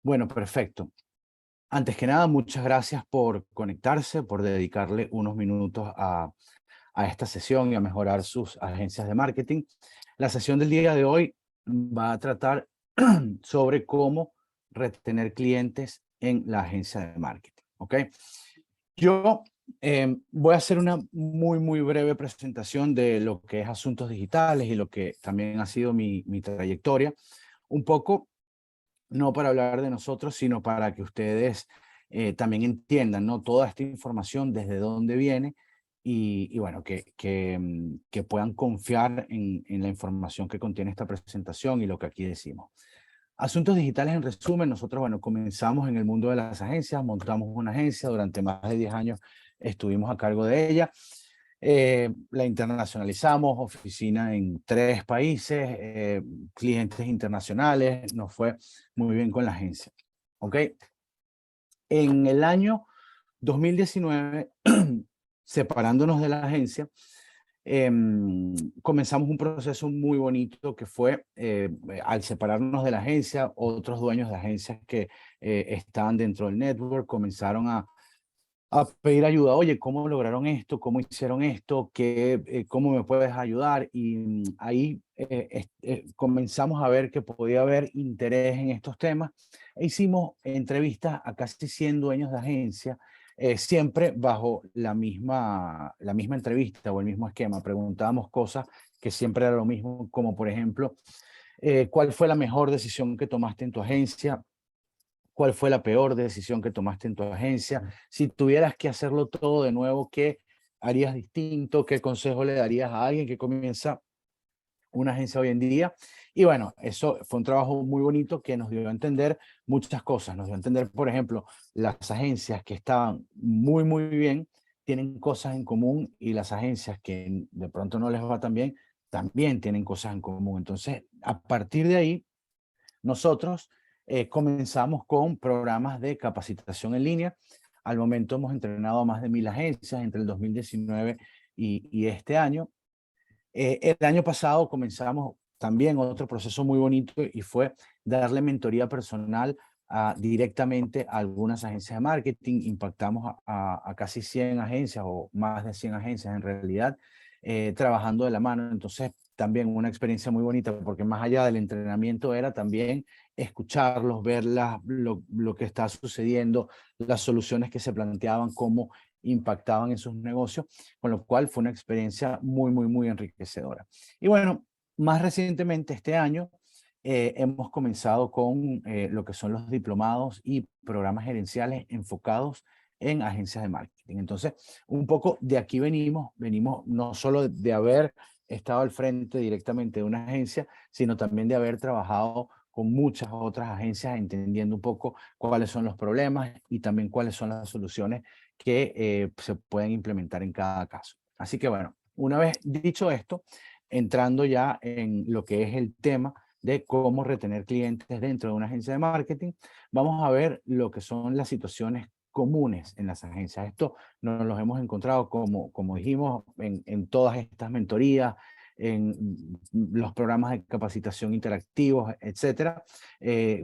Bueno, perfecto. Antes que nada, muchas gracias por conectarse, por dedicarle unos minutos a esta sesión y a mejorar sus agencias de marketing. La sesión del día de hoy va a tratar sobre cómo retener clientes en la agencia de marketing. ¿Ok? Yo voy a hacer una muy breve presentación de lo que es asuntos digitales y lo que también ha sido mi trayectoria. Un poco no para hablar de nosotros, sino para que ustedes también entiendan, ¿no? Toda esta información, desde dónde viene y bueno, que puedan confiar en la información que contiene esta presentación y lo que aquí decimos. Asuntos digitales en resumen, nosotros, bueno, comenzamos en el mundo de las agencias, montamos una agencia, durante más de 10 años estuvimos a cargo de ella. La internacionalizamos, oficina en 3 países, clientes internacionales, nos fue muy bien con la agencia. ¿Ok? En el año 2019, separándonos de la agencia, comenzamos un proceso muy bonito que fue, al separarnos de la agencia, otros dueños de agencias que estaban dentro del network comenzaron a pedir ayuda. Oye, ¿cómo lograron esto? ¿Cómo hicieron esto? ¿Cómo me puedes ayudar? Y ahí comenzamos a ver que podía haber interés en estos temas e hicimos entrevistas a casi 100 dueños de agencia, siempre bajo la misma entrevista o el mismo esquema. Preguntábamos cosas que siempre era lo mismo, como por ejemplo, ¿cuál fue la mejor decisión que tomaste en tu agencia? ¿Cuál fue la peor decisión que tomaste en tu agencia? Si tuvieras que hacerlo todo de nuevo, ¿qué harías distinto? ¿Qué consejo le darías a alguien que comienza una agencia hoy en día? Y bueno, eso fue un trabajo muy bonito que nos dio a entender muchas cosas. Nos dio a entender, por ejemplo, las agencias que estaban muy bien tienen cosas en común y las agencias que de pronto no les va tan bien también tienen cosas en común. Entonces, a partir de ahí, nosotros comenzamos con programas de capacitación en línea. Al momento hemos entrenado a más de 1000 agencias entre el 2019 y este año. El año pasado comenzamos también otro proceso muy bonito y fue darle mentoría personal directamente a algunas agencias de marketing. Impactamos a casi 100 agencias o más de 100 agencias en realidad, trabajando de la mano. Entonces, también una experiencia muy bonita porque más allá del entrenamiento era también escucharlos, ver lo que está sucediendo, las soluciones que se planteaban, cómo impactaban en sus negocios, con lo cual fue una experiencia muy enriquecedora. Y bueno, más recientemente este año hemos comenzado con lo que son los diplomados y programas gerenciales enfocados en agencias de marketing. Entonces, un poco de aquí venimos no solo de haber estado al frente directamente de una agencia, sino también de haber trabajado con muchas otras agencias, entendiendo un poco cuáles son los problemas y también cuáles son las soluciones que se pueden implementar en cada caso. Así que bueno, una vez dicho esto, entrando ya en lo que es el tema de cómo retener clientes dentro de una agencia de marketing, vamos a ver lo que son las situaciones comunes en las agencias. Esto nos los hemos encontrado, como dijimos, en todas estas mentorías, en los programas de capacitación interactivos, etcétera.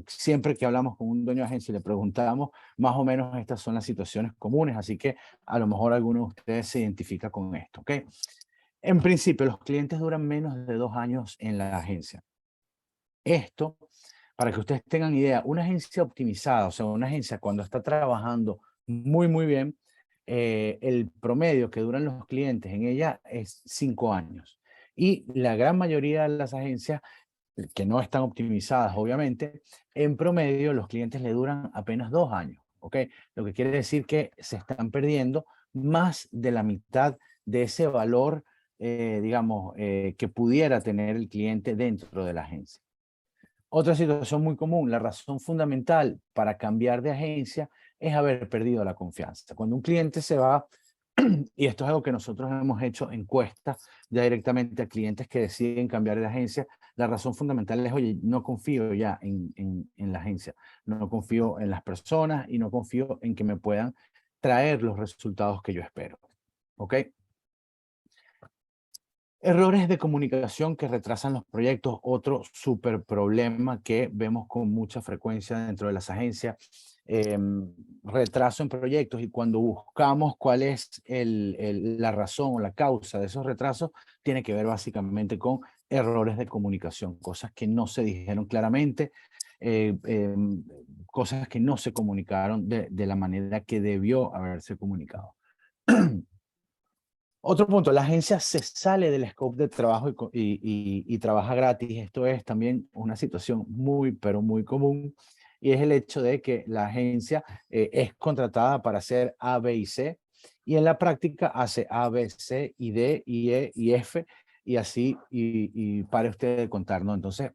Siempre que hablamos con un dueño de agencia y le preguntamos, más o menos estas son las situaciones comunes, así que a lo mejor alguno de ustedes se identifica con esto, ¿ok? En principio, los clientes duran menos de 2 años en la agencia. Esto, para que ustedes tengan idea, una agencia optimizada, o sea, una agencia cuando está trabajando muy bien, el promedio que duran los clientes en ella es 5 años. Y la gran mayoría de las agencias que no están optimizadas, obviamente, en promedio los clientes le duran apenas 2 años, ¿ok? Lo que quiere decir que se están perdiendo más de la mitad de ese valor, digamos, que pudiera tener el cliente dentro de la agencia. Otra situación muy común, la razón fundamental para cambiar de agencia es haber perdido la confianza. Cuando un cliente se va, y esto es algo que nosotros hemos hecho encuestas ya directamente a clientes que deciden cambiar de agencia, la razón fundamental es, oye, no confío ya en la agencia, no confío en las personas y no confío en que me puedan traer los resultados que yo espero. ¿Ok? Errores de comunicación que retrasan los proyectos, otro súper problema que vemos con mucha frecuencia dentro de las agencias, retraso en proyectos, y cuando buscamos cuál es la razón o la causa de esos retrasos, tiene que ver básicamente con errores de comunicación, cosas que no se dijeron claramente, eh, em, cosas que no se comunicaron de la manera que debió haberse comunicado. Otro punto, la agencia se sale del scope de trabajo y trabaja gratis. Esto es también una situación muy, pero muy común, y es el hecho de que la agencia es contratada para hacer A, B y C, y en la práctica hace A, B, C y D y E y F, y así, y pare usted de contar, ¿no? Entonces,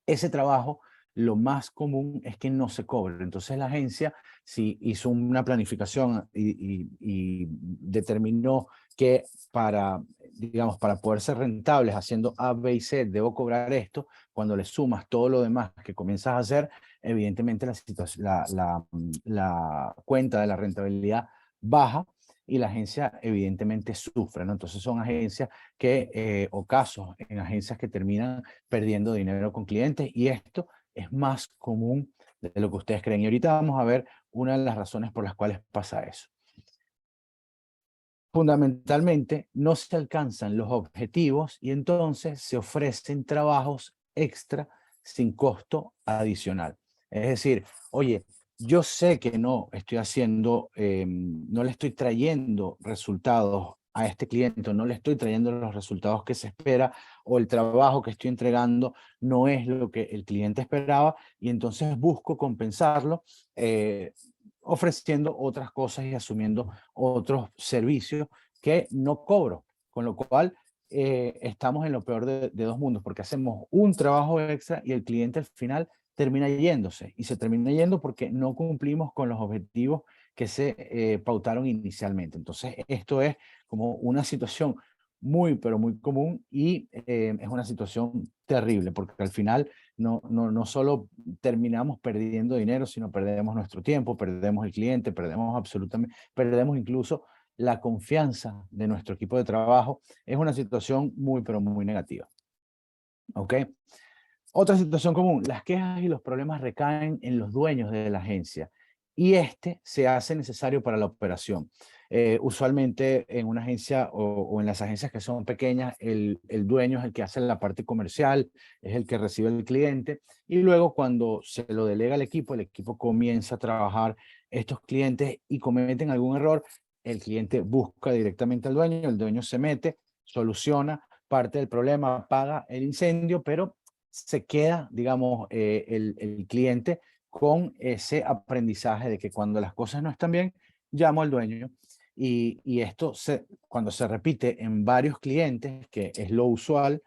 ese trabajo, lo más común es que no se cobre. Entonces la agencia, si hizo una planificación y determinó que para, digamos, para poder ser rentables haciendo A, B y C, debo cobrar esto, cuando le sumas todo lo demás que comienzas a hacer, evidentemente la cuenta de la rentabilidad baja, y la agencia evidentemente sufre, ¿no? Entonces son agencias o casos en agencias que terminan perdiendo dinero con clientes, y esto es más común de lo que ustedes creen. Y ahorita vamos a ver una de las razones por las cuales pasa eso. Fundamentalmente, no se alcanzan los objetivos y entonces se ofrecen trabajos extra sin costo adicional. Es decir, oye, yo sé que no estoy haciendo, no le estoy trayendo resultados a este cliente, no le estoy trayendo los resultados que se espera, o el trabajo que estoy entregando no es lo que el cliente esperaba, y entonces busco compensarlo ofreciendo otras cosas y asumiendo otros servicios que no cobro, con lo cual estamos en lo peor de dos mundos, porque hacemos un trabajo extra y el cliente al final termina yéndose, y se termina yendo porque no cumplimos con los objetivos que se pautaron inicialmente. Entonces, esto es como una situación muy, pero muy común, y es una situación terrible, porque al final no solo terminamos perdiendo dinero, sino perdemos nuestro tiempo, perdemos el cliente, perdemos absolutamente, perdemos incluso la confianza de nuestro equipo de trabajo. Es una situación muy, pero muy negativa. ¿Ok? Otra situación común, las quejas y los problemas recaen en los dueños de la agencia, y este se hace necesario para la operación. Usualmente en una agencia o en las agencias que son pequeñas, el dueño es el que hace la parte comercial, es el que recibe el cliente, y luego cuando se lo delega al equipo, el equipo comienza a trabajar estos clientes y cometen algún error, el cliente busca directamente al dueño, el dueño se mete, soluciona parte del problema, apaga el incendio, pero se queda, digamos, el cliente con ese aprendizaje de que cuando las cosas no están bien, llamo al dueño. Y esto, cuando se repite en varios clientes, que es lo usual,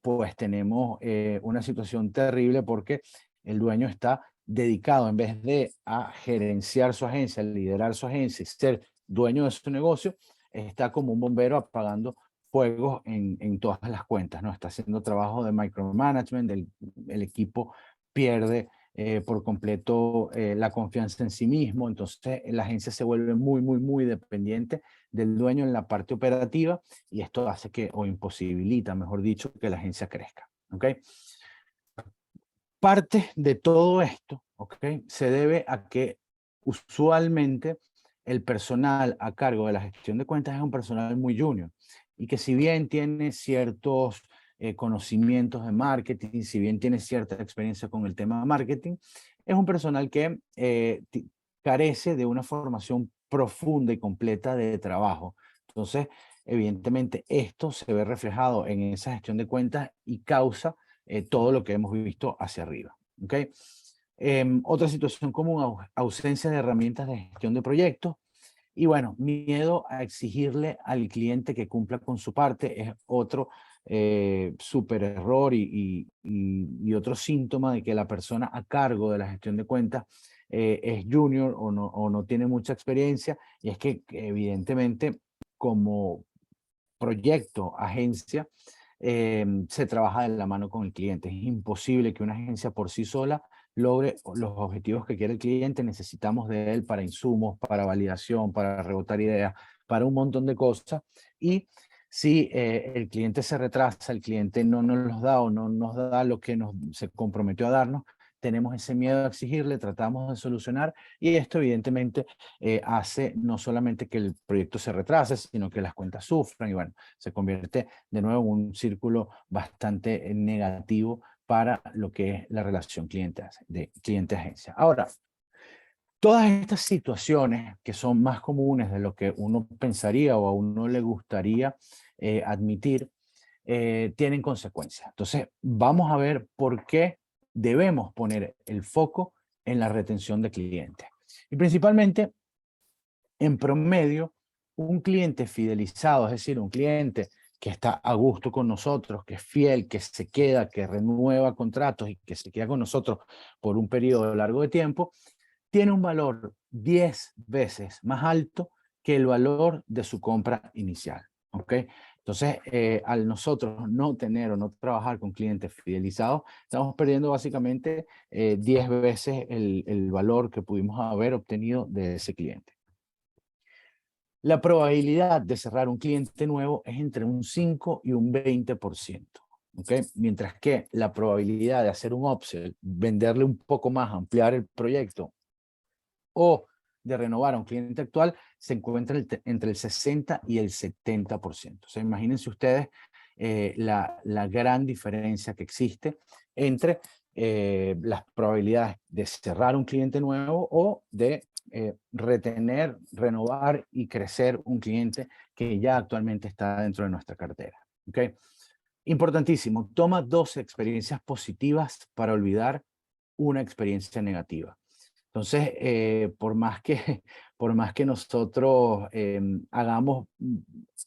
pues tenemos una situación terrible, porque el dueño está dedicado, en vez de a gerenciar su agencia, liderar su agencia y ser dueño de su negocio, está como un bombero apagando fuegos en todas las cuentas, ¿no? Está haciendo trabajo de micromanagement, el equipo pierde por completo la confianza en sí mismo, entonces la agencia se vuelve muy, muy, muy dependiente del dueño en la parte operativa, y esto hace que, o imposibilita, mejor dicho, que la agencia crezca, ¿ok? Parte de todo esto, ¿ok? Se debe a que usualmente el personal a cargo de la gestión de cuentas es un personal muy junior, y que si bien tiene ciertos conocimientos de marketing, si bien tiene cierta experiencia con el tema de marketing, es un personal que carece de una formación profunda y completa de trabajo. Entonces, evidentemente, esto se ve reflejado en esa gestión de cuentas y causa todo lo que hemos visto hacia arriba. ¿Okay? Otra situación común, ausencia de herramientas de gestión de proyectos. Y bueno, miedo a exigirle al cliente que cumpla con su parte es otro súper error, y otro síntoma de que la persona a cargo de la gestión de cuentas es junior o no tiene mucha experiencia, y es que evidentemente como proyecto, agencia, se trabaja de la mano con el cliente. Es imposible que una agencia por sí sola logre los objetivos que quiere el cliente. Necesitamos de él para insumos, para validación, para rebotar ideas, para un montón de cosas. Y Si el cliente se retrasa, el cliente no nos los da o no nos da lo que se comprometió a darnos, tenemos ese miedo a exigirle, tratamos de solucionar y esto evidentemente hace no solamente que el proyecto se retrase, sino que las cuentas sufran y bueno, se convierte de nuevo en un círculo bastante negativo para lo que es la relación de cliente-agencia. Ahora, todas estas situaciones que son más comunes de lo que uno pensaría o a uno le gustaría admitir, tienen consecuencias. Entonces, vamos a ver por qué debemos poner el foco en la retención de clientes. Y principalmente, en promedio, un cliente fidelizado, es decir, un cliente que está a gusto con nosotros, que es fiel, que se queda, que renueva contratos y que se queda con nosotros por un periodo largo de tiempo, tiene un valor 10 veces más alto que el valor de su compra inicial. ¿Ok? Entonces, al nosotros no tener o no trabajar con clientes fidelizados, estamos perdiendo básicamente 10 veces el valor que pudimos haber obtenido de ese cliente. La probabilidad de cerrar un cliente nuevo es entre un 5 y un 20%. ¿Okay? Mientras que la probabilidad de hacer un upsell, venderle un poco más, ampliar el proyecto o de renovar a un cliente actual se encuentra entre el 60 y el 70%. O sea, imagínense ustedes la gran diferencia que existe entre las probabilidades de cerrar un cliente nuevo o de retener, renovar y crecer un cliente que ya actualmente está dentro de nuestra cartera. ¿Okay? Importantísimo, toma 2 experiencias positivas para olvidar una experiencia negativa. Entonces, por más que nosotros hagamos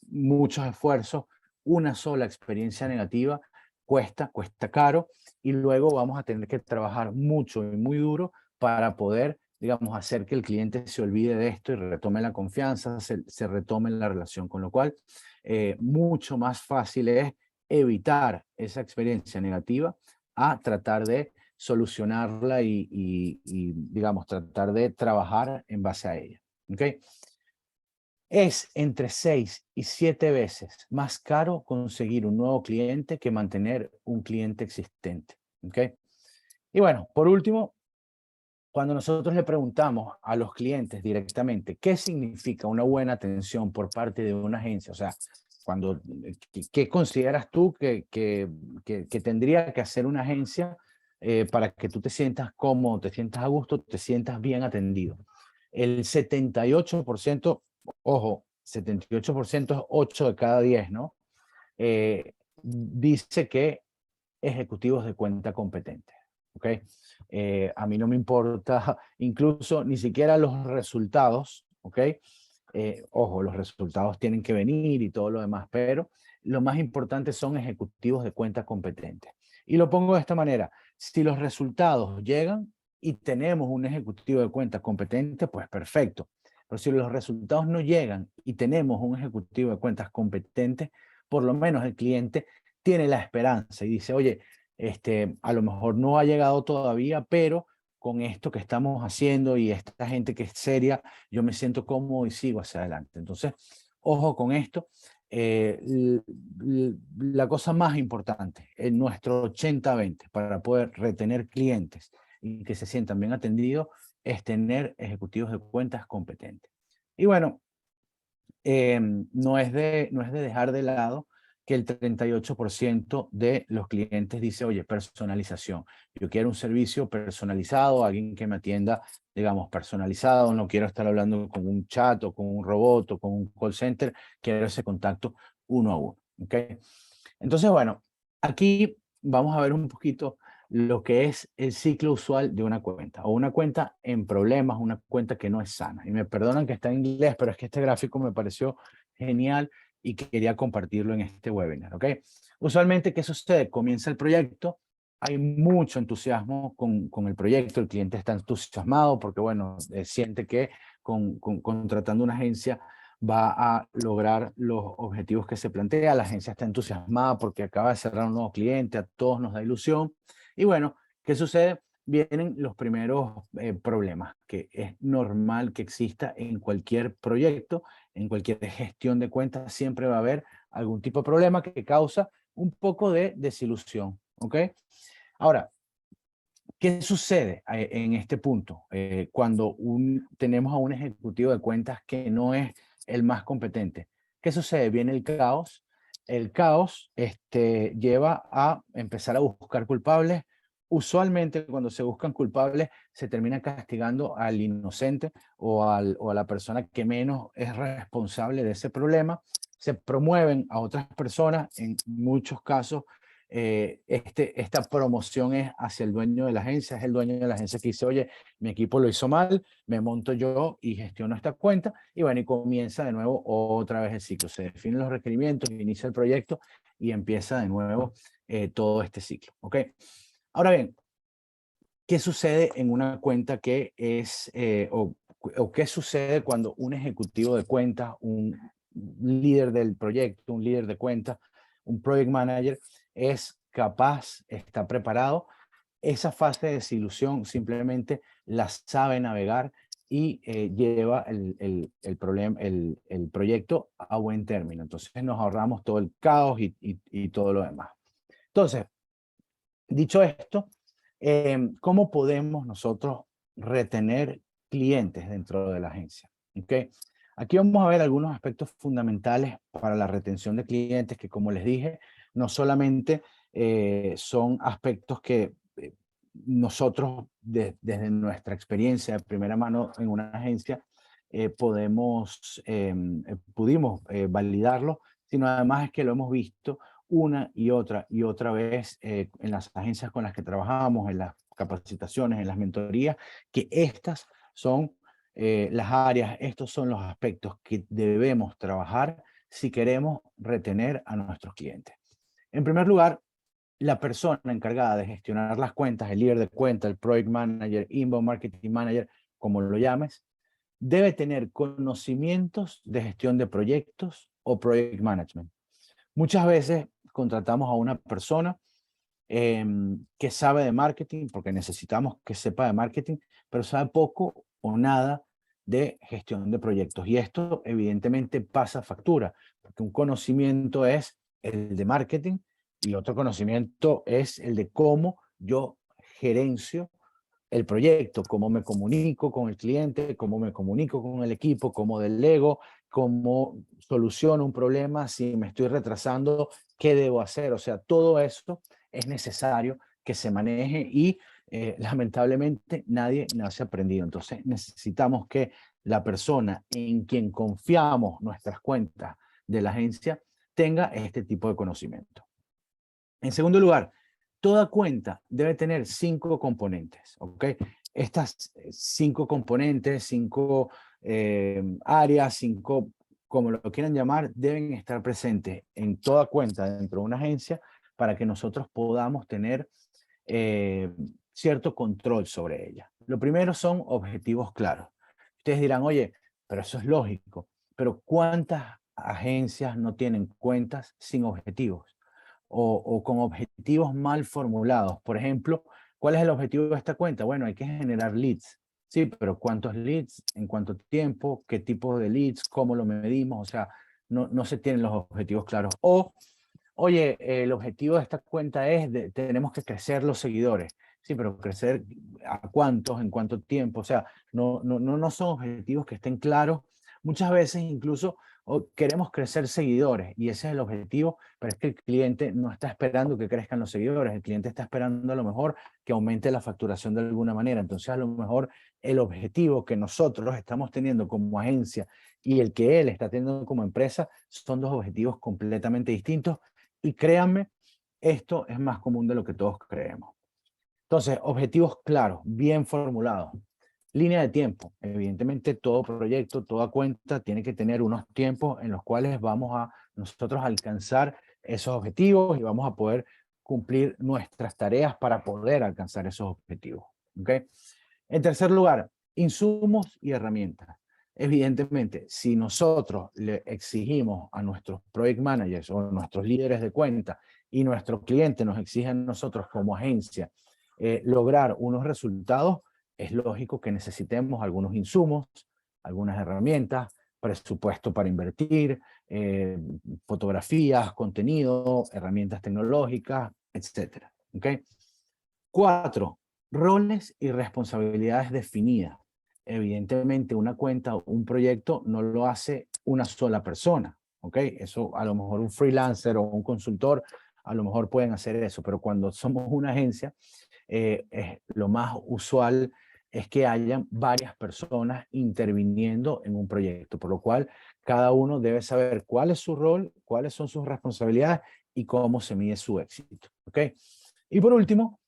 muchos esfuerzos, una sola experiencia negativa cuesta caro y luego vamos a tener que trabajar mucho y muy duro para poder, digamos, hacer que el cliente se olvide de esto y retome la confianza, se retome la relación, con lo cual mucho más fácil es evitar esa experiencia negativa a tratar de solucionarla y, digamos, tratar de trabajar en base a ella. ¿Okay? Es entre 6 y 7 veces más caro conseguir un nuevo cliente que mantener un cliente existente. ¿Okay? Y bueno, por último, cuando nosotros le preguntamos a los clientes directamente qué significa una buena atención por parte de una agencia, o sea, cuando, ¿qué consideras tú que tendría que hacer una agencia para que tú te sientas cómodo, te sientas a gusto, te sientas bien atendido? El 78%, ojo, 78% es 8 de cada 10, ¿no? Dice que ejecutivos de cuenta competentes. ¿Ok? A mí no me importa incluso ni siquiera los resultados, ¿ok? Ojo, los resultados tienen que venir y todo lo demás, pero lo más importante son ejecutivos de cuenta competentes. Y lo pongo de esta manera, si los resultados llegan y tenemos un ejecutivo de cuenta competente, pues perfecto. Pero si los resultados no llegan y tenemos un ejecutivo de cuentas competente, por lo menos el cliente tiene la esperanza y dice, oye, a lo mejor no ha llegado todavía, pero con esto que estamos haciendo y esta gente que es seria, yo me siento cómodo y sigo hacia adelante. Entonces, ojo con esto. La cosa más importante en nuestro 80-20 para poder retener clientes y que se sientan bien atendidos es tener ejecutivos de cuentas competentes. Y bueno, no es de dejar de lado que el 38% de los clientes dice, oye, personalización. Yo quiero un servicio personalizado, alguien que me atienda, digamos, personalizado. No quiero estar hablando con un chat o con un robot o con un call center. Quiero ese contacto uno a uno. ¿Okay? Entonces, bueno, aquí vamos a ver un poquito lo que es el ciclo usual de una cuenta o una cuenta en problemas, una cuenta que no es sana. Y me perdonan que está en inglés, pero es que este gráfico me pareció genial y quería compartirlo en este webinar, ¿ok? Usualmente, ¿qué sucede? Comienza el proyecto, hay mucho entusiasmo con el proyecto, el cliente está entusiasmado porque, bueno, siente que contratando una agencia va a lograr los objetivos que se plantea. La agencia está entusiasmada porque acaba de cerrar un nuevo cliente, a todos nos da ilusión. Y bueno, ¿qué sucede? Vienen los primeros problemas, que es normal que exista en cualquier proyecto, en cualquier gestión de cuentas, siempre va a haber algún tipo de problema que causa un poco de desilusión, ¿ok? Ahora, ¿qué sucede en este punto cuando tenemos a un ejecutivo de cuentas que no es el más competente? ¿Qué sucede? Viene el caos. El caos lleva a empezar a buscar culpables. Usualmente cuando se buscan culpables se termina castigando al inocente o a la persona que menos es responsable de ese problema. Se promueven a otras personas, en muchos casos esta promoción es hacia el dueño de la agencia, es el dueño de la agencia que dice, oye, mi equipo lo hizo mal, me monto yo y gestiono esta cuenta, y bueno, y comienza de nuevo otra vez el ciclo. Se definen los requerimientos, inicia el proyecto y empieza de nuevo todo este ciclo, ¿ok? Ahora bien, ¿qué sucede en una cuenta que es, o qué sucede cuando un ejecutivo de cuentas, un líder del proyecto, un líder de cuentas, un project manager, es capaz, está preparado? Esa fase de desilusión simplemente la sabe navegar y lleva el proyecto a buen término. Entonces nos ahorramos todo el caos y todo lo demás. Entonces, dicho esto, ¿cómo podemos nosotros retener clientes dentro de la agencia? ¿Okay? Aquí vamos a ver algunos aspectos fundamentales para la retención de clientes que, como les dije, no solamente son aspectos que nosotros desde nuestra experiencia de primera mano en una agencia pudimos validarlo, sino además es que lo hemos visto una y otra vez en las agencias con las que trabajamos, en las capacitaciones, en las mentorías, que estas son las áreas, estos son los aspectos que debemos trabajar si queremos retener a nuestros clientes. En primer lugar, la persona encargada de gestionar las cuentas, el líder de cuenta, el project manager, inbound marketing manager, como lo llames, debe tener conocimientos de gestión de proyectos o project management. Muchas veces contratamos a una persona que sabe de marketing, porque necesitamos que sepa de marketing, pero sabe poco o nada de gestión de proyectos. Y esto evidentemente pasa factura, porque un conocimiento es el de marketing y otro conocimiento es el de cómo yo gerencio el proyecto, cómo me comunico con el cliente, cómo me comunico con el equipo, cómo delego, cómo soluciono un problema, si me estoy retrasando, qué debo hacer. O sea, todo esto es necesario que se maneje y lamentablemente nadie nace aprendido. Entonces necesitamos que la persona en quien confiamos nuestras cuentas de la agencia tenga este tipo de conocimiento. En segundo lugar, toda cuenta debe tener 5 componentes, ¿ok? Estas 5 componentes, 5 áreas, 5, como lo quieran llamar, deben estar presentes en toda cuenta dentro de una agencia para que nosotros podamos tener cierto control sobre ella. Lo primero son objetivos claros. Ustedes dirán, oye, pero eso es lógico, pero ¿cuántas agencias no tienen cuentas sin objetivos? O con objetivos mal formulados. Por ejemplo, ¿cuál es el objetivo de esta cuenta? Bueno, hay que generar leads. Sí, pero ¿cuántos leads? ¿En cuánto tiempo? ¿Qué tipo de leads? ¿Cómo lo medimos? O sea, no se tienen los objetivos claros. O, oye, el objetivo de esta cuenta es, tenemos que crecer los seguidores. Sí, pero crecer a cuántos, en cuánto tiempo. O sea, no son objetivos que estén claros. Muchas veces incluso queremos crecer seguidores y ese es el objetivo, pero es que el cliente no está esperando que crezcan los seguidores, el cliente está esperando a lo mejor que aumente la facturación de alguna manera. Entonces, a lo mejor el objetivo que nosotros estamos teniendo como agencia y el que él está teniendo como empresa son dos objetivos completamente distintos. Y créanme, esto es más común de lo que todos creemos. Entonces, objetivos claros, bien formulados. Línea de tiempo. Evidentemente, todo proyecto, toda cuenta tiene que tener unos tiempos en los cuales vamos a nosotros alcanzar esos objetivos y vamos a poder cumplir nuestras tareas para poder alcanzar esos objetivos. ¿Okay? En tercer lugar, insumos y herramientas. Evidentemente, si nosotros le exigimos a nuestros project managers o a nuestros líderes de cuenta y nuestros clientes nos exigen a nosotros como agencia lograr unos resultados, es lógico que necesitemos algunos insumos, algunas herramientas, presupuesto para invertir, fotografías, contenido, herramientas tecnológicas, etcétera. ¿Ok? 4, roles y responsabilidades definidas. Evidentemente, una cuenta o un proyecto no lo hace una sola persona, ¿ok? Eso a lo mejor un freelancer o un consultor a lo mejor pueden hacer eso, pero cuando somos una agencia, lo más usual es que hayan varias personas interviniendo en un proyecto, por lo cual cada uno debe saber cuál es su rol, cuáles son sus responsabilidades y cómo se mide su éxito, ¿ok? Y por último,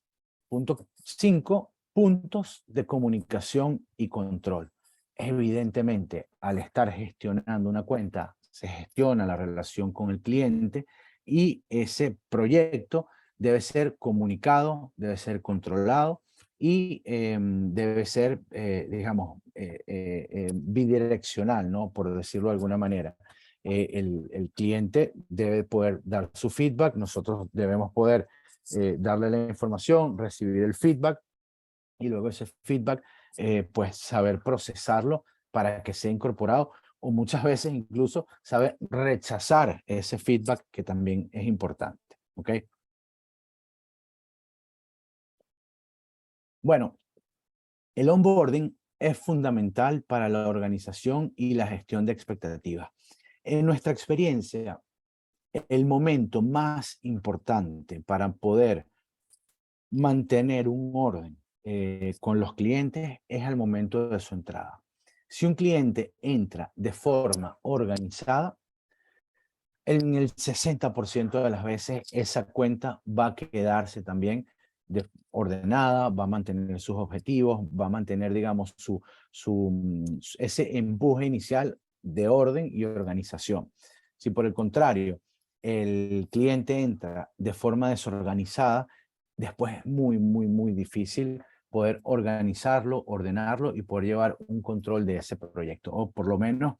punto 5, puntos de comunicación y control. Evidentemente, al estar gestionando una cuenta, se gestiona la relación con el cliente y ese proyecto debe ser comunicado, debe ser controlado y debe ser, digamos, bidireccional, ¿no? Por decirlo de alguna manera. El cliente debe poder dar su feedback, nosotros debemos poder darle la información, recibir el feedback y luego ese feedback, pues saber procesarlo para que sea incorporado o muchas veces incluso saber rechazar ese feedback que también es importante. ¿Ok? Bueno, el onboarding es fundamental para la organización y la gestión de expectativas. En nuestra experiencia, el momento más importante para poder mantener un orden con los clientes es al momento de su entrada. Si un cliente entra de forma organizada, en el 60% de las veces esa cuenta va a quedarse también ordenada, va a mantener sus objetivos, va a mantener, digamos, ese empuje inicial de orden y organización. Si por el contrario el cliente entra de forma desorganizada, después es muy, muy, muy difícil poder organizarlo, ordenarlo y poder llevar un control de ese proyecto. O por lo menos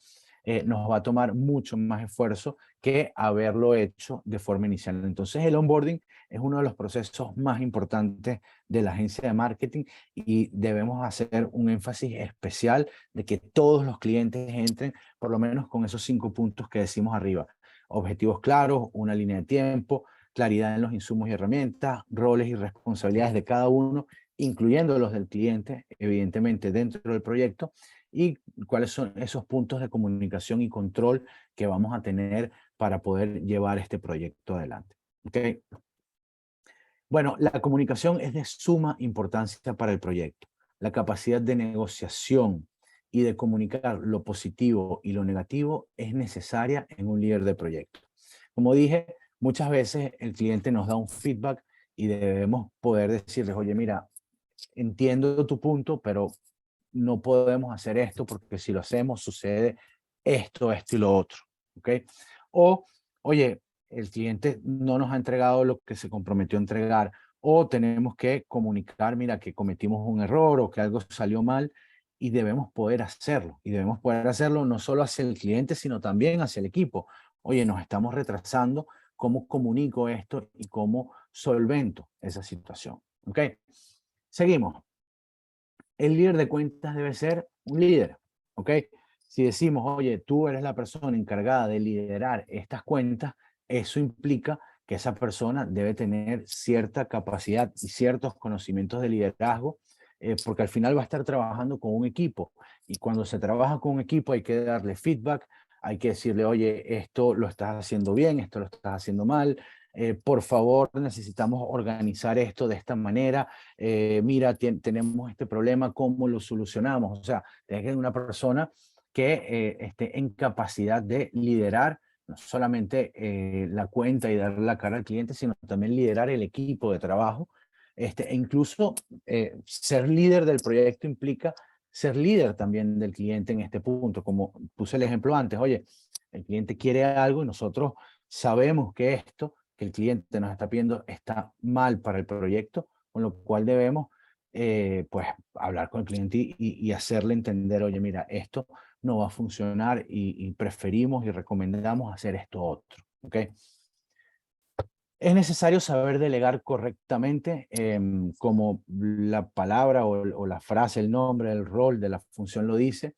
nos va a tomar mucho más esfuerzo que haberlo hecho de forma inicial. Entonces, el onboarding es uno de los procesos más importantes de la agencia de marketing y debemos hacer un énfasis especial de que todos los clientes entren por lo menos con esos 5 puntos que decimos arriba. Objetivos claros, una línea de tiempo, claridad en los insumos y herramientas, roles y responsabilidades de cada uno, incluyendo los del cliente, evidentemente, dentro del proyecto, y cuáles son esos puntos de comunicación y control que vamos a tener para poder llevar este proyecto adelante. ¿Okay? Bueno, la comunicación es de suma importancia para el proyecto. La capacidad de negociación y de comunicar lo positivo y lo negativo es necesaria en un líder de proyecto. Como dije, muchas veces el cliente nos da un feedback y debemos poder decirles, oye, mira, entiendo tu punto, pero no podemos hacer esto porque si lo hacemos sucede esto, esto y lo otro. ¿Ok? O, oye, el cliente no nos ha entregado lo que se comprometió a entregar o tenemos que comunicar, mira, que cometimos un error o que algo salió mal y debemos poder hacerlo. Y debemos poder hacerlo no solo hacia el cliente, sino también hacia el equipo. Oye, nos estamos retrasando, ¿cómo comunico esto y cómo solvento esa situación? ¿Ok? Seguimos. El líder de cuentas debe ser un líder, ¿ok? Si decimos, oye, tú eres la persona encargada de liderar estas cuentas, eso implica que esa persona debe tener cierta capacidad y ciertos conocimientos de liderazgo, porque al final va a estar trabajando con un equipo. Y cuando se trabaja con un equipo hay que darle feedback, hay que decirle, oye, esto lo estás haciendo bien, esto lo estás haciendo mal, por favor, necesitamos organizar esto de esta manera, mira, tenemos este problema, ¿cómo lo solucionamos? O sea, tiene que ser una persona que esté en capacidad de liderar no solamente la cuenta y darle la cara al cliente, sino también liderar el equipo de trabajo. E incluso ser líder del proyecto implica ser líder también del cliente en este punto. Como puse el ejemplo antes, oye, el cliente quiere algo y nosotros sabemos que esto que el cliente nos está pidiendo está mal para el proyecto, con lo cual debemos pues hablar con el cliente y hacerle entender, oye, mira, esto no va a funcionar y preferimos y recomendamos hacer esto otro. ¿Ok? Es necesario saber delegar correctamente, como la palabra o la frase, el nombre, el rol de la función lo dice.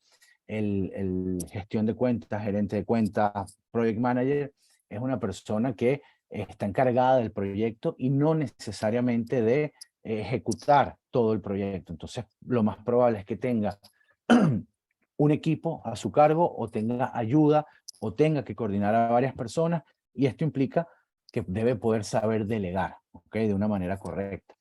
el gestión de cuentas, gerente de cuentas, project manager, es una persona que está encargada del proyecto y no necesariamente de ejecutar todo el proyecto. Entonces, lo más probable es que tenga un equipo a su cargo o tenga ayuda o tenga que coordinar a varias personas, y esto implica que debe poder saber delegar, ¿ok? De una manera correcta.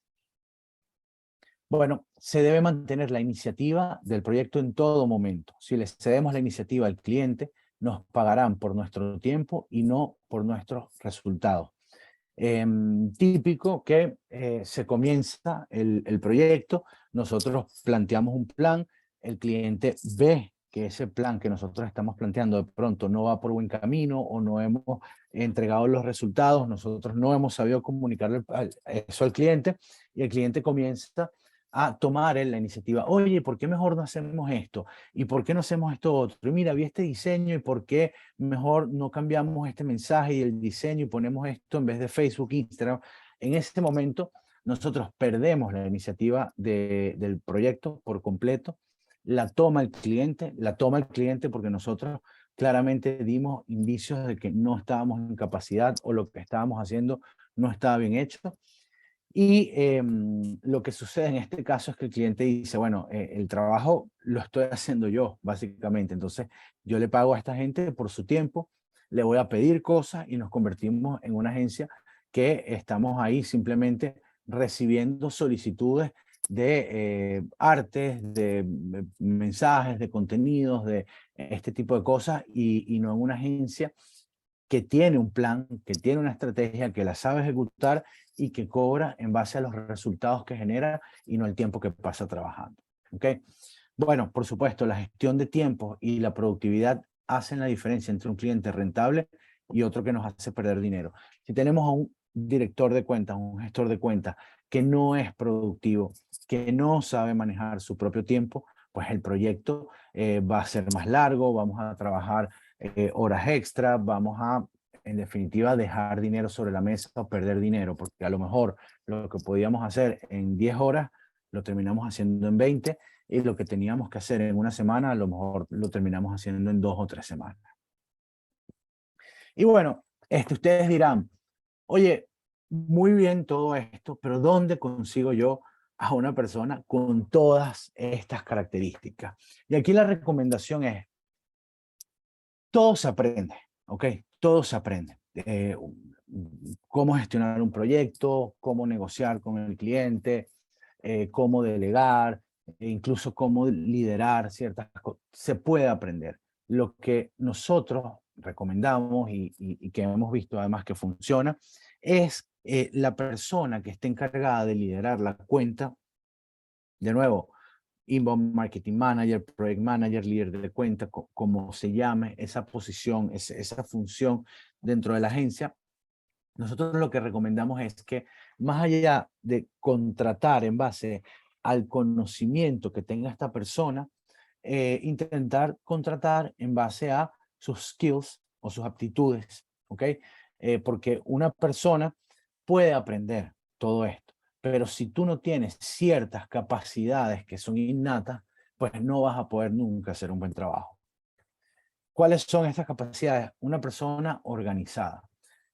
Bueno, se debe mantener la iniciativa del proyecto en todo momento. Si le cedemos la iniciativa al cliente, nos pagarán por nuestro tiempo y no por nuestros resultados. Típico que se comienza el proyecto, nosotros planteamos un plan, el cliente ve que ese plan que nosotros estamos planteando de pronto no va por buen camino o no hemos entregado los resultados, nosotros no hemos sabido comunicarle eso al cliente, y el cliente comienza a tomar la iniciativa. Oye, ¿por qué mejor no hacemos esto? ¿Y por qué no hacemos esto otro? Y mira, vi este diseño, ¿y por qué mejor no cambiamos este mensaje y el diseño y ponemos esto en vez de Facebook, Instagram? En este momento, nosotros perdemos la iniciativa del proyecto por completo, la toma el cliente porque nosotros claramente dimos indicios de que no estábamos en capacidad o lo que estábamos haciendo no estaba bien hecho. Y lo que sucede en este caso es que el cliente dice, bueno, el trabajo lo estoy haciendo yo, básicamente. Entonces, yo le pago a esta gente por su tiempo, le voy a pedir cosas y nos convertimos en una agencia que estamos ahí simplemente recibiendo solicitudes de artes, de mensajes, de contenidos, de este tipo de cosas, y no en una agencia que tiene un plan, que tiene una estrategia, que la sabe ejecutar y que cobra en base a los resultados que genera y no el tiempo que pasa trabajando. ¿Ok? Bueno, por supuesto, la gestión de tiempo y la productividad hacen la diferencia entre un cliente rentable y otro que nos hace perder dinero. Si tenemos a un director de cuentas, un gestor de cuentas que no es productivo, que no sabe manejar su propio tiempo, pues el proyecto va a ser más largo, vamos a trabajar horas extra, vamos a, en definitiva, dejar dinero sobre la mesa o perder dinero, porque a lo mejor lo que podíamos hacer en 10 horas lo terminamos haciendo en 20, y lo que teníamos que hacer en una semana a lo mejor lo terminamos haciendo en 2 o 3 semanas. Y bueno, ustedes dirán, oye, muy bien todo esto, pero ¿dónde consigo yo a una persona con todas estas características? Y aquí la recomendación es, todo se aprende, ¿ok? Todo se aprende. Cómo gestionar un proyecto, cómo negociar con el cliente, cómo delegar, e incluso cómo liderar ciertas cosas. Se puede aprender. Lo que nosotros recomendamos y que hemos visto además que funciona es la persona que esté encargada de liderar la cuenta. De nuevo, inbound marketing manager, project manager, líder de cuenta, como se llame esa posición, esa función dentro de la agencia. Nosotros lo que recomendamos es que, más allá de contratar en base al conocimiento que tenga esta persona, intentar contratar en base a sus skills o sus aptitudes, ¿ok? Porque una persona puede aprender todo esto, pero si tú no tienes ciertas capacidades que son innatas, pues no vas a poder nunca hacer un buen trabajo. ¿Cuáles son estas capacidades? Una persona organizada.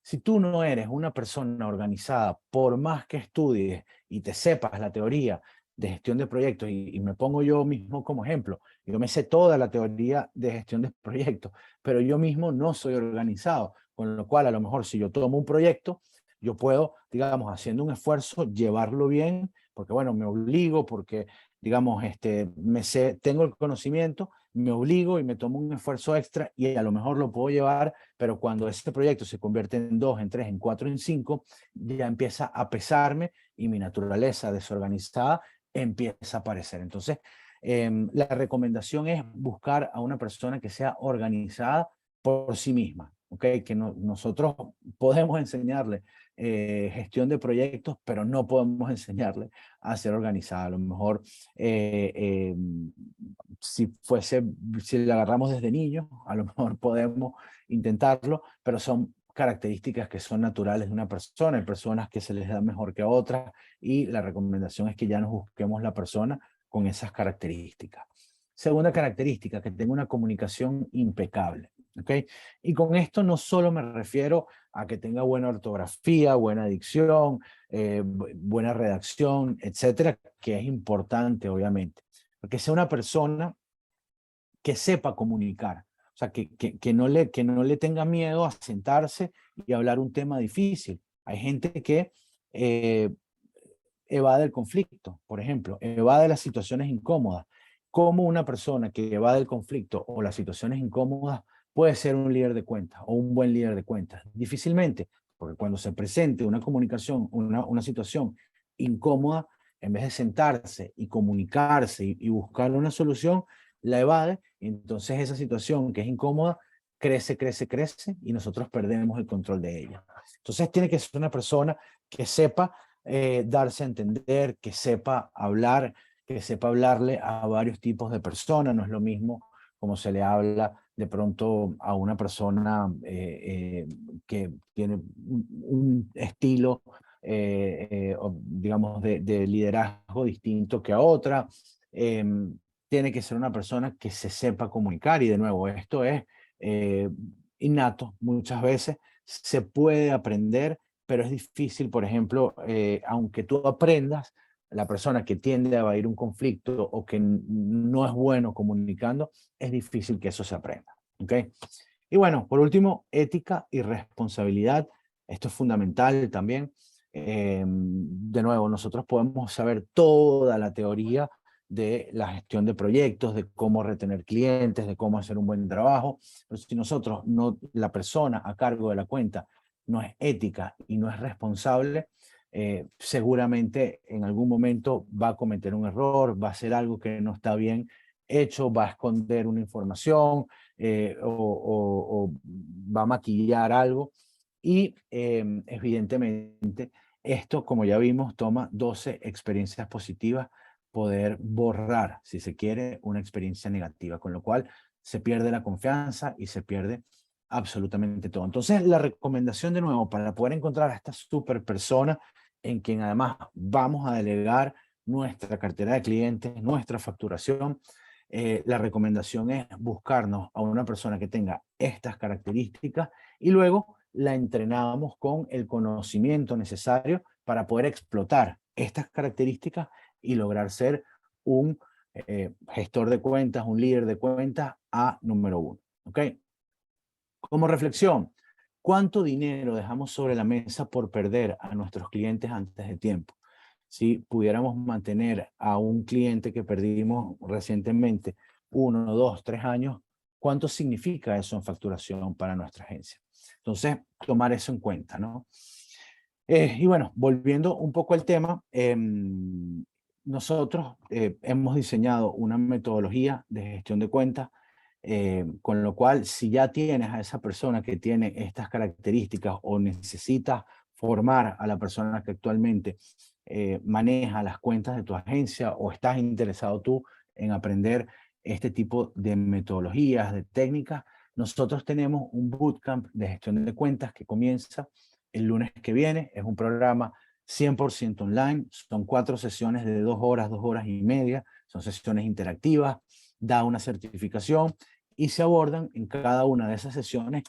Si tú no eres una persona organizada, por más que estudies y te sepas la teoría de gestión de proyectos, y me pongo yo mismo como ejemplo, yo me sé toda la teoría de gestión de proyectos, pero yo mismo no soy organizado, con lo cual a lo mejor si yo tomo un proyecto, yo puedo, digamos, haciendo un esfuerzo, llevarlo bien, porque bueno, me obligo, porque digamos, me sé, tengo el conocimiento, me obligo y me tomo un esfuerzo extra y a lo mejor lo puedo llevar, pero cuando este proyecto se convierte en 2, en 3, en 4, en 5, ya empieza a pesarme y mi naturaleza desorganizada empieza a aparecer. Entonces, la recomendación es buscar a una persona que sea organizada por sí misma, ¿ok? Que nosotros podemos enseñarle gestión de proyectos, pero no podemos enseñarle a ser organizada. A lo mejor si le agarramos desde niños, a lo mejor podemos intentarlo, pero son características que son naturales de una persona. Hay personas que se les da mejor que a otras, y la recomendación es que ya nos busquemos la persona con esas características. Segunda característica, que tenga una comunicación impecable. ¿Ok? Y con esto no solo me refiero a que tenga buena ortografía, buena dicción, buena redacción, etcétera, que es importante, obviamente. Porque sea una persona que sepa comunicar. O sea, que no le tenga miedo a sentarse y hablar un tema difícil. Hay gente que eh, evade el conflicto, por ejemplo, evade las situaciones incómodas. ¿Cómo una persona que evade el conflicto o las situaciones incómodas puede ser un líder de cuentas o un buen líder de cuentas? Difícilmente, porque cuando se presente una comunicación, una situación incómoda, en vez de sentarse y comunicarse y buscar una solución, la evade, entonces esa situación que es incómoda crece, crece, crece y nosotros perdemos el control de ella. Entonces tiene que ser una persona que sepa darse a entender, que sepa hablar, que sepa hablarle a varios tipos de personas. No es lo mismo como se le habla de pronto a una persona que tiene un estilo, digamos, de liderazgo distinto que a otra. Tiene que ser una persona que se sepa comunicar y de nuevo, esto es eh, innato muchas veces, se puede aprender, pero es difícil, por ejemplo, aunque tú aprendas, la persona que tiende a evadir un conflicto o que no es bueno comunicando, es difícil que eso se aprenda. ¿Ok? Y bueno, por último, ética y responsabilidad. Esto es fundamental también. De nuevo, nosotros podemos saber toda la teoría de la gestión de proyectos, de cómo retener clientes, de cómo hacer un buen trabajo. Pero si nosotros, no, la persona a cargo de la cuenta, no es ética y no es responsable, seguramente en algún momento va a cometer un error, va a hacer algo que no está bien hecho, va a esconder una información o va a maquillar algo. Y evidentemente esto, como ya vimos, toma 12 experiencias positivas poder borrar, si se quiere, una experiencia negativa, con lo cual se pierde la confianza y se pierde absolutamente todo. Entonces, la recomendación de nuevo para poder encontrar a esta super persona en quien además vamos a delegar nuestra cartera de clientes, nuestra facturación, la recomendación es buscarnos a una persona que tenga estas características y luego la entrenamos con el conocimiento necesario para poder explotar estas características y lograr ser un gestor de cuentas, un líder de cuentas a número uno. ¿Ok? Como reflexión, ¿cuánto dinero dejamos sobre la mesa por perder a nuestros clientes antes de tiempo? Si pudiéramos mantener a un cliente que perdimos recientemente 1, 2, 3 años, ¿cuánto significa eso en facturación para nuestra agencia? Entonces, tomar eso en cuenta, ¿no? Y bueno, volviendo un poco al tema, nosotros hemos diseñado una metodología de gestión de cuentas, con lo cual, si ya tienes a esa persona que tiene estas características o necesitas formar a la persona que actualmente maneja las cuentas de tu agencia o estás interesado tú en aprender este tipo de metodologías, de técnicas, nosotros tenemos un bootcamp de gestión de cuentas que comienza el lunes que viene. Es un programa 100% online. Son 4 sesiones de 2 horas y media. Son sesiones interactivas. Da una certificación y se abordan en cada una de esas sesiones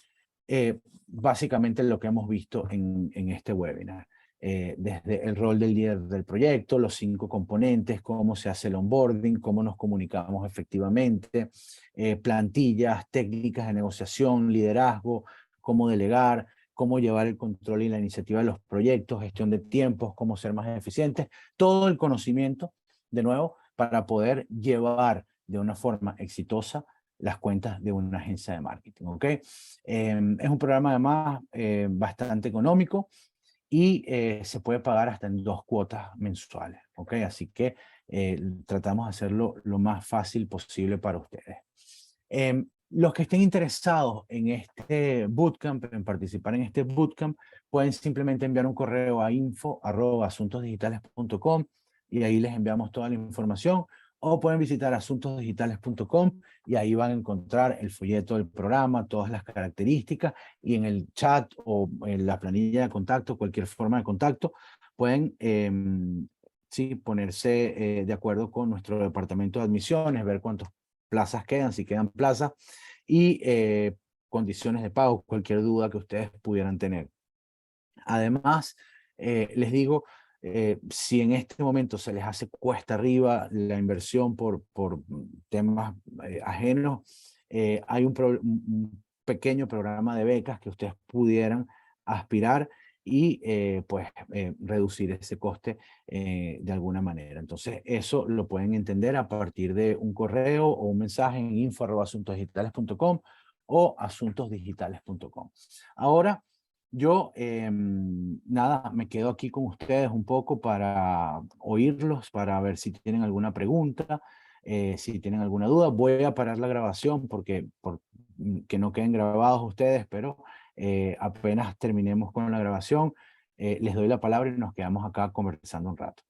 básicamente lo que hemos visto en este webinar. Desde el rol del líder del proyecto, los 5 componentes, cómo se hace el onboarding, cómo nos comunicamos efectivamente, plantillas, técnicas de negociación, liderazgo, cómo delegar, cómo llevar el control y la iniciativa de los proyectos, gestión de tiempos, cómo ser más eficientes, todo el conocimiento, de nuevo, para poder llevar de una forma exitosa las cuentas de una agencia de marketing, ¿ok? Es un programa además bastante económico y se puede pagar hasta en 2 cuotas mensuales, ¿ok? Así que tratamos de hacerlo lo más fácil posible para ustedes. Los que estén interesados en este bootcamp, en participar en este bootcamp, pueden simplemente enviar un correo a info@asuntosdigitales.com y ahí les enviamos toda la información. O pueden visitar asuntosdigitales.com y ahí van a encontrar el folleto del programa, todas las características y en el chat o en la planilla de contacto, cualquier forma de contacto, pueden sí, ponerse de acuerdo con nuestro departamento de admisiones, ver cuántos plazas quedan, si quedan plazas, y condiciones de pago, cualquier duda que ustedes pudieran tener. Además, les digo, si en este momento se les hace cuesta arriba la inversión por temas ajenos, hay un pequeño programa de becas que ustedes pudieran aspirar y pues reducir ese coste de alguna manera. Entonces, eso lo pueden entender a partir de un correo o un mensaje en info@asuntosdigitales.com o asuntosdigitales.com. Ahora, yo, nada, me quedo aquí con ustedes un poco para oírlos, para ver si tienen alguna pregunta, si tienen alguna duda. Voy a parar la grabación que no queden grabados ustedes, pero apenas terminemos con la grabación, les doy la palabra y nos quedamos acá conversando un rato.